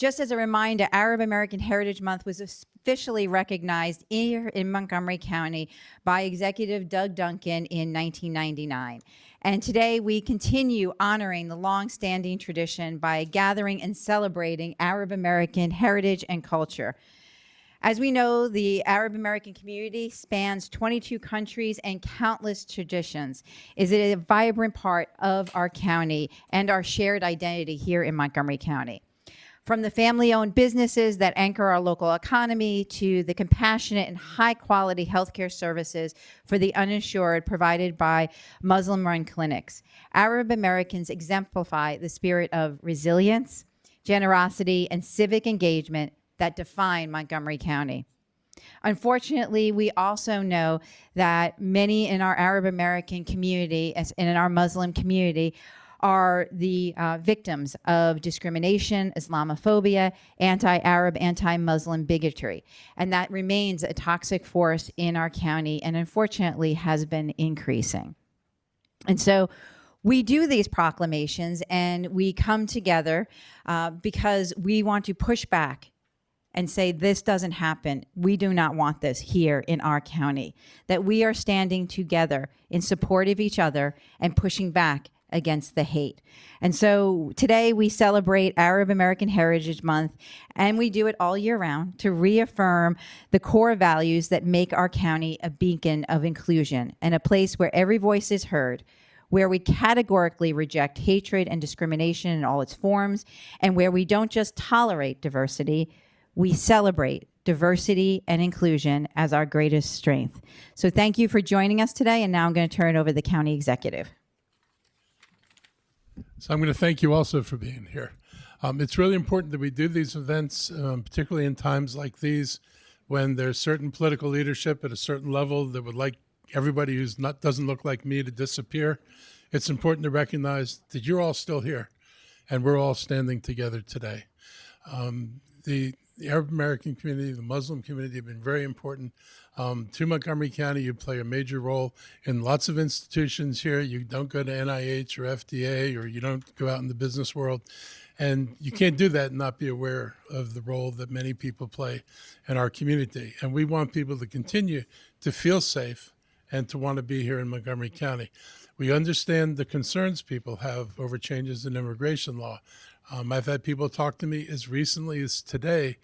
just as a reminder, Arab American Heritage Month was officially recognized here in Montgomery County by Executive Doug Duncan in 1999. And today we continue honoring the long-standing tradition by gathering and celebrating Arab American heritage and culture. As we know, the Arab American community spans 22 countries and countless traditions. Is it a vibrant part of our county and our shared identity here in Montgomery County? From the family-owned businesses that anchor our local economy to the compassionate and high-quality healthcare services for the uninsured provided by Muslim-run clinics, Arab Americans exemplify the spirit of resilience, generosity, and civic engagement that define Montgomery County. Unfortunately, we also know that many in our Arab American community and in our Muslim community are the victims of discrimination, Islamophobia, anti-Arab, anti-Muslim bigotry. And that remains a toxic force in our county and unfortunately has been increasing. And so we do these proclamations and we come together because we want to push back and say, this doesn't happen. We do not want this here in our county. That we are standing together in support of each other and pushing back against the hate. And so today we celebrate Arab American Heritage Month, and we do it all year round to reaffirm the core values that make our county a beacon of inclusion and a place where every voice is heard, where we categorically reject hatred and discrimination in all its forms, and where we don't just tolerate diversity, we celebrate diversity and inclusion as our greatest strength. So thank you for joining us today, and now I'm going to turn it over to the county executive. So I'm going to thank you also for being here. It's really important that we do these events, particularly in times like these, when there's certain political leadership at a certain level that would like everybody who's not doesn't look like me to disappear. It's important to recognize that you're all still here, and we're all standing together today. The Arab American community, the Muslim community have been very important to Montgomery County. You play a major role in lots of institutions here. You don't go to NIH or FDA, or you don't go out in the business world. And you can't do that and not be aware of the role that many people play in our community. And we want people to continue to feel safe and to want to be here in Montgomery County. We understand the concerns people have over changes in immigration law. I've had people talk to me as recently as today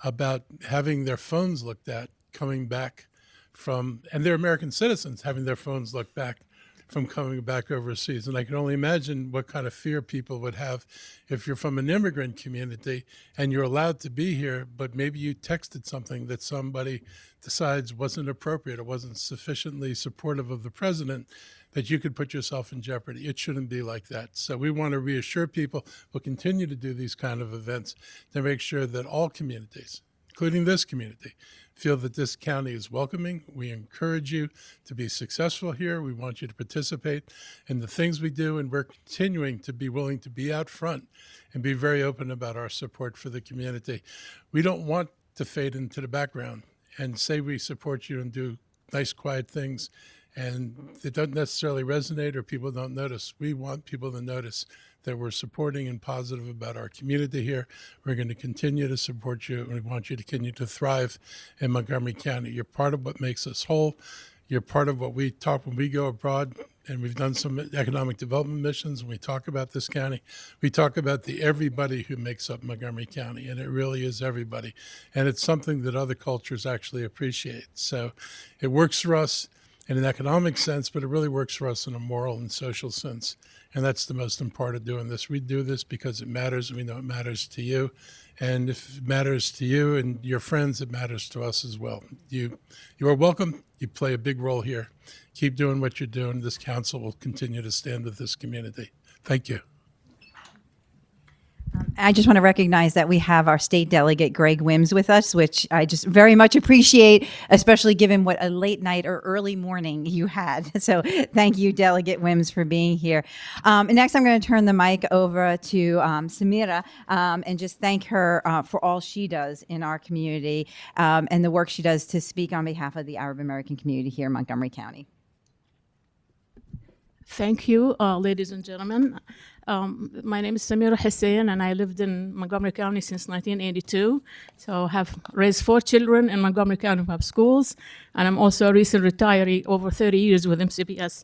about having their phones looked at coming back from, and they're American citizens having their phones looked back from coming back overseas. And I can only imagine what kind of fear people would have if you're from an immigrant community and you're allowed to be here, but maybe you texted something that somebody decides wasn't appropriate or wasn't sufficiently supportive of the president, that you could put yourself in jeopardy. It shouldn't be like that. So we want to reassure people, we'll continue to do these kind of events to make sure that all communities, including this community, feel that this county is welcoming. We encourage you to be successful here. We want you to participate in the things we do, and we're continuing to be willing to be out front and be very open about our support for the community. We don't want to fade into the background and say we support you and do nice, quiet things and they don't necessarily resonate or people don't notice. We want people to notice that we're supporting and positive about our community here. We're going to continue to support you, and we want you to continue to thrive in Montgomery County. You're part of what makes us whole. You're part of what we talk when we go abroad, and we've done some economic development missions, and we talk about this county. We talk about the everybody who makes up Montgomery County, and it really is everybody. And it's something that other cultures actually appreciate. So it works for us in an economic sense, but it really works for us in a moral and social sense. And that's the most important part of doing this. We do this because it matters, and we know it matters to you. And if it matters to you and your friends, it matters to us as well. You are welcome. You play a big role here. Keep doing what you're doing. This council will continue to stand with this community. Thank you. I just want to recognize that we have our state delegate, Greg Wims, with us, which I just very much appreciate, especially given what a late night or early morning you had. So thank you, Delegate Wims, for being here. Next, I'm going to turn the mic over to Samira and just thank her for all she does in our community and the work she does to speak on behalf of the Arab American community here in Montgomery County. Thank you, ladies and gentlemen. My name is Samira Hussein, and I lived in Montgomery County since 1982. So I have raised 4 children in Montgomery County Public Schools, and I'm also a recent retiree, over 30 years with MCPS.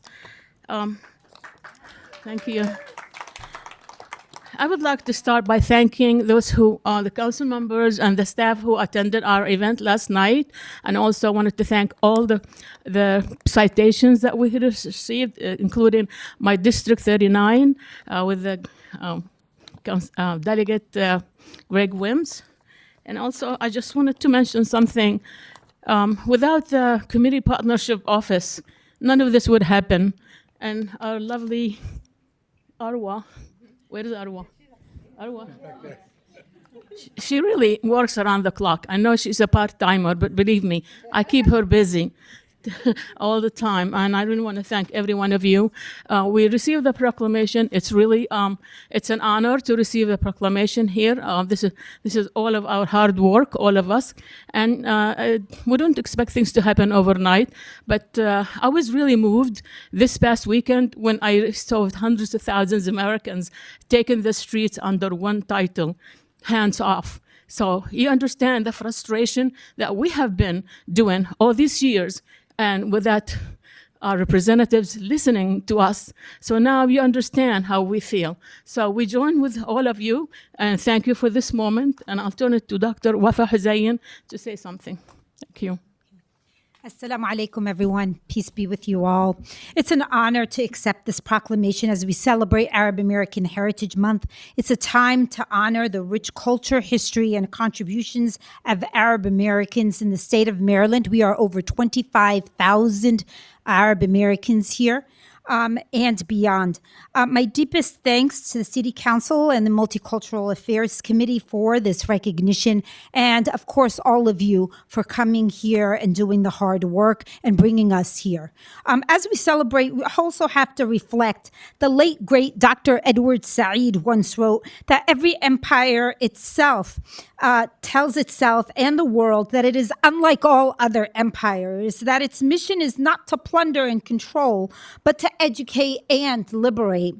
Thank you. I would like to start by thanking those who are the council members and the staff who attended our event last night, and also wanted to thank all the citations that we received, including my District 39 with the Delegate Greg Wims. And also, I just wanted to mention something. Without the Community Partnership Office, none of this would happen. And our lovely Arwa, where is Arwa? Arwa. She really works around the clock. I know she's a part-timer, but believe me, I keep her busy all the time. And I really want to thank every one of you. We received the proclamation. It's really, it's an honor to receive the proclamation here. This is all of our hard work, all of us. And we don't expect things to happen overnight. But I was really moved this past weekend when I saw hundreds of thousands of Americans taking the streets under one title, Hands Off. So you understand the frustration that we have been doing all these years, and with that, our representatives listening to us. So now you understand how we feel. So we join with all of you, and thank you for this moment. And I'll turn it to Dr. Wafa Hussein to say something. Thank you. Assalamu alaikum, everyone. Peace be with you all. It's an honor to accept this proclamation as we celebrate Arab American Heritage Month. It's a time to honor the rich culture, history, and contributions of Arab Americans in the state of Maryland. We are over 25,000 Arab Americans here. And beyond. My deepest thanks to the City Council and the Multicultural Affairs Committee for this recognition, and of course all of you for coming here and doing the hard work and bringing us here. As we celebrate, we also have to reflect the late great Dr. Edward Said once wrote that every empire itself tells itself and the world that it is unlike all other empires, that its mission is not to plunder and control, but to educate and liberate.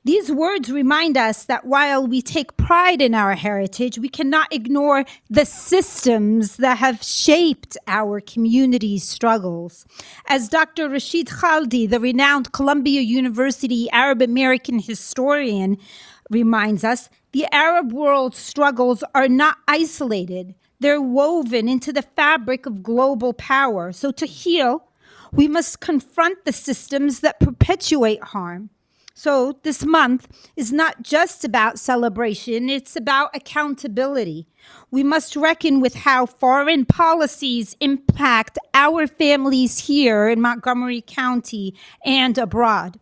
These words remind us that while we take pride in our heritage, we cannot ignore the systems that have shaped our community's struggles. As Dr. Rashid Khaldi, the renowned Columbia University Arab American historian, reminds us, the Arab world's struggles are not isolated. They're woven into the fabric of global power. So to heal, we must confront the systems that perpetuate harm. So this month is not just about celebration, it's about accountability. We must reckon with how foreign policies impact our families here in Montgomery County and abroad.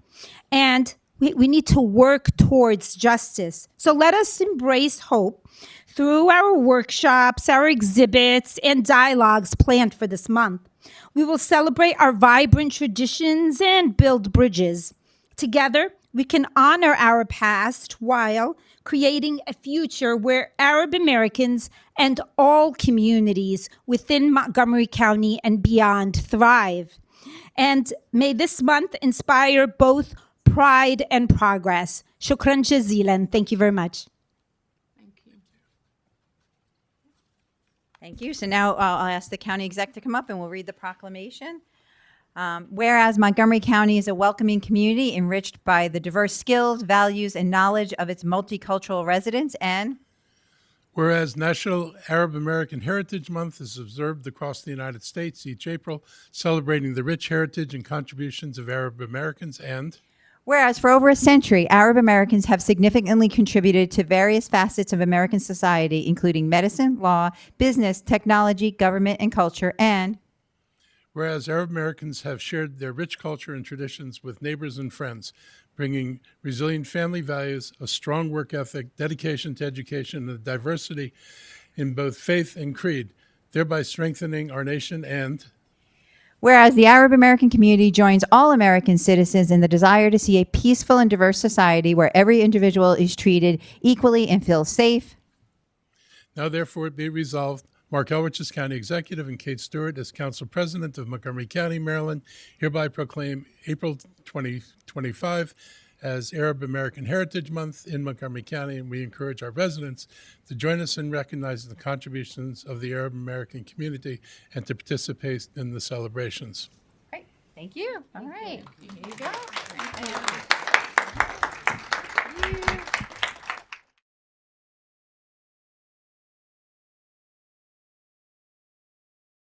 And we need to work towards justice. So let us embrace hope through our workshops, our exhibits, and dialogues planned for this month. We will celebrate our vibrant traditions and build bridges. Together, we can honor our past while creating a future where Arab Americans and all communities within Montgomery County and beyond thrive. And may this month inspire both pride and progress. Shukran jazilan. Thank you very much. Thank you. So now I'll ask the county exec to come up and we'll read the proclamation. Whereas Montgomery County is a welcoming community enriched by the diverse skills, values, and knowledge of its multicultural residents, and Whereas National Arab American Heritage Month is observed across the United States each April, celebrating the rich heritage and contributions of Arab Americans, and whereas for over a century, Arab Americans have significantly contributed to various facets of American society, including medicine, law, business, technology, government, and culture, and whereas Arab Americans have shared their rich culture and traditions with neighbors and friends, bringing resilient family values, a strong work ethic, dedication to education, and diversity in both faith and creed, thereby strengthening our nation, and whereas the Arab American community joins all American citizens in the desire to see a peaceful and diverse society where every individual is treated equally and feels safe. Now therefore be resolved Mark Elrich as County Executive and Kate Stewart as Council President of Montgomery County, Maryland, hereby proclaim April 2025 as Arab American Heritage Month in Montgomery County, and we encourage our residents to join us in recognizing the contributions of the Arab American community and to participate in the celebrations. Great. Thank you. All right. Here you go.